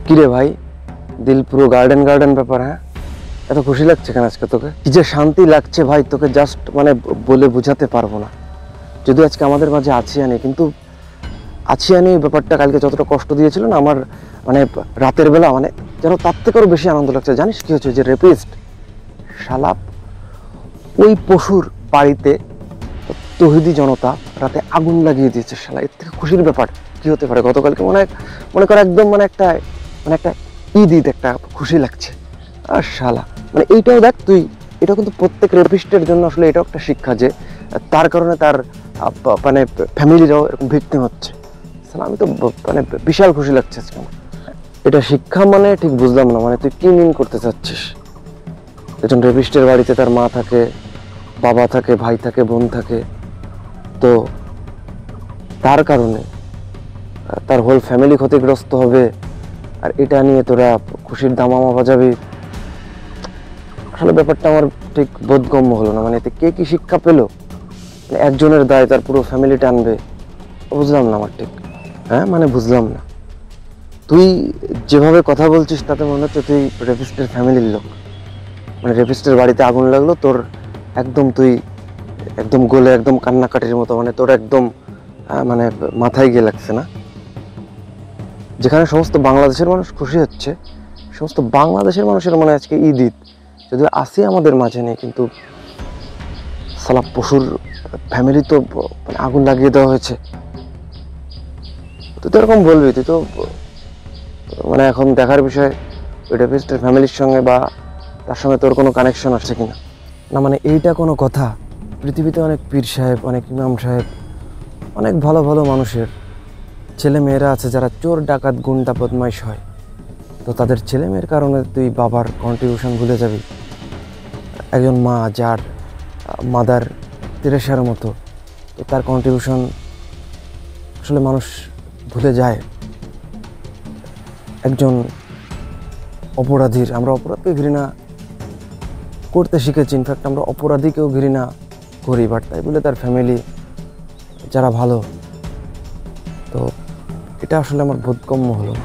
কিরে ভাই, দিল পুরো গার্ডেন গার্ডেন ব্যাপার। হ্যাঁ, এত খুশি লাগছে কেন আজকে তোকে? কি যে শান্তি লাগছে ভাই, তোকে জাস্ট মানে বলে বোঝাতে পারবো না। যদিও আজকে আমাদের মাঝে আছিয়ানি, কিন্তু আছিয়ানি ব্যাপারটা কালকে যতটা কষ্ট দিয়েছিল না আমার, মানে রাতের বেলা মানে যেন তার থেকেও বেশি আনন্দ লাগছে। জানিস কি হচ্ছে? যে রেপিস্ট শালাপ ওই পশুর বাড়িতে তৌহিদি জনতা রাতে আগুন লাগিয়ে দিয়েছে। শালা, এর থেকে খুশির ব্যাপার কি হতে পারে? গতকালকে মনে কর একদম মানে একটা ঈদ একটা খুশি লাগছে। আর শালা মানে এইটাও দেখ তুই, এটা কিন্তু প্রত্যেক রেপিস্টের জন্য আসলে এটাও একটা শিক্ষা যে তার কারণে তার মানে ফ্যামিলিরাও এরকম ভিক্টিম হচ্ছে। শালা, আমি তো মানে বিশাল খুশি লাগছে আজকে আমার। এটা শিক্ষা মানে ঠিক বুঝলাম না, মানে তুই কি মিন করতে চাচ্ছিস? একজন রেপিস্টের বাড়িতে তার মা থাকে, বাবা থাকে, ভাই থাকে, বোন থাকে, তো তার কারণে তার হোল ফ্যামিলি ক্ষতিগ্রস্ত হবে, আর এটা নিয়ে তোরা খুশির দামামা বাজাবি। আসলে ব্যাপারটা আমার ঠিক বোধগম্য হলো না। মানে এতে কে কি শিক্ষা পেলো? মানে একজনের দায় তার পুরো ফ্যামিলি টানবে, বুঝলাম না আমার ঠিক। হ্যাঁ, মানে বুঝলাম না। তুই যেভাবে কথা বলছিস তাতে মনে হচ্ছে তুই রেপিস্টের ফ্যামিলির লোক। মানে রেপিস্টের বাড়িতে আগুন লাগলো, তোর একদম তুই একদম গোলে একদম কান্নাকাটির মতো, মানে তোর একদম মানে মাথায় গিয়ে লাগছে না? যেখানে সমস্ত বাংলাদেশের মানুষ খুশি হচ্ছে, সমস্ত বাংলাদেশের মানুষের মনে আজকে ঈদ ঈদ, যদিও আসি আমাদের মাঝে নেই, কিন্তু সালা পশুর ফ্যামিলি তো মানে আগুন লাগিয়ে দেওয়া হয়েছে। তুই তো এরকম বলবি, তুই তো মানে এখন দেখার বিষয় ওই রেপিস্টের ফ্যামিলির সঙ্গে বা তার সঙ্গে তোর কোনো কানেকশন আছে কিনা। না মানে এইটা কোনো কথা? পৃথিবীতে অনেক পীর সাহেব, অনেক ইমাম সাহেব, অনেক ভালো ভালো মানুষের ছেলে মেয়েরা আছে যারা চোর ডাকাত গুন্ডা বদমাইশ হয়, তো তাদের ছেলে মেয়ের কারণে তুই বাবার কন্ট্রিবিউশন ভুলে যাবি? একজন মা যার মাদার তেরেসার মতো, তো তার কন্ট্রিবিউশন আসলে মানুষ ভুলে যায়। একজন অপরাধীর, আমরা অপরাধকে ঘৃণা করতে শিখেছি, ইনফ্যাক্ট আমরা অপরাধীকেও ঘৃণা করি, বাট তাই বলে তার ফ্যামিলি যারা ভালো, তো এটা আসলে আমার বোধগম্য হলো না।